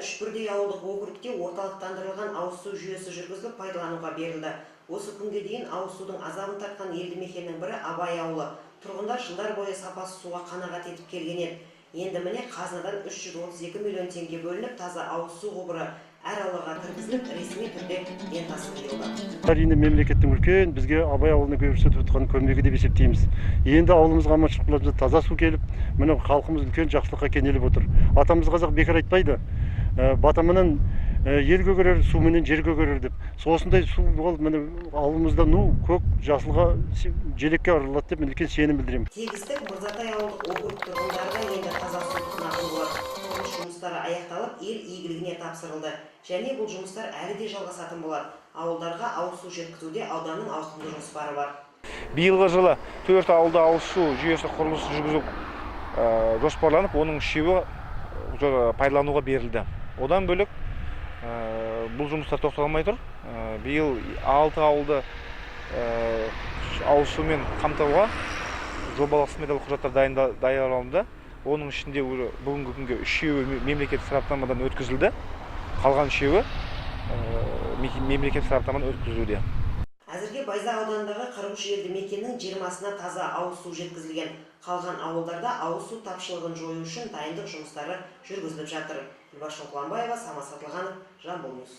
үш бірдей ауылдық округте орталықтандырылған ауыз су жүйесі жүргізіліп пайдалануға берілді. Осы күнге дейін ауыз судың азабын тартқан елді мекеннің бірі Абай ауылы. Тұрғындар жылдар бойы сапасыз суға қанағат етіп келген еді. Енді міне қазынадан 332 миллион теңге бөлініп, таза ауыз су құбыры әр аулаға кіргізіліп, ресми түрде лентасы қиылды. Әрине мемлекеттің үлкен бізге Абай ауылына көрсетіп отқан көмегі деп есептейміз. Енді ауылымызға аманшылық таза су келіп, міне халқымыз үлкен жақсылыққа кенеліп отыр. Атамыз қазақ бекер айтпайды. Батамынан ел көгерер, суменен жер көгерер деп. Осындай су ол міне ауылымызда көк жасылға желекке арылады деп үлкен сенім білдіремін. Тегістік Мырзатай ауылдық округ тұрғындарына енді таза су тұтынатын болады. Құрылыс жұмыстары аяқталып, ел игілігіне тапсырылды. Және бұл жұмыстар әлі де жалғасатын болады. Ауылдарға ауыз су жеткізуде ауданның ауқымды жоспары бар. Биылғы жылы 4 ауылда ауыз су жүйесі құрылысы жүргізу жоспарланып, оның 3-і пайдалануға берілді. Одан бөлек бұл жұмыстар тоқталмай тұр. Биыл 6 ауылды ауыз сумен қамтуға жобалық сметалық құжаттар даярланды. Оның ішінде бүгінгі күнге 3-і мемлекеттік сараптамадан өткізілді. Қалған 3-і мемлекеттік сараптамадан өткізілуде. Әзірге Байзақ ауданындағы 43 елді мекеннің 20-сына таза ауыз су жеткізілген. Қалған ауылдарда ауыз су тапшылығын жою үшін дайындық жұмыстары жүргізіліп жатыр. Гүлбаршын Құланбаева, Самат Сатылғанов, Жамбыл Ньюс.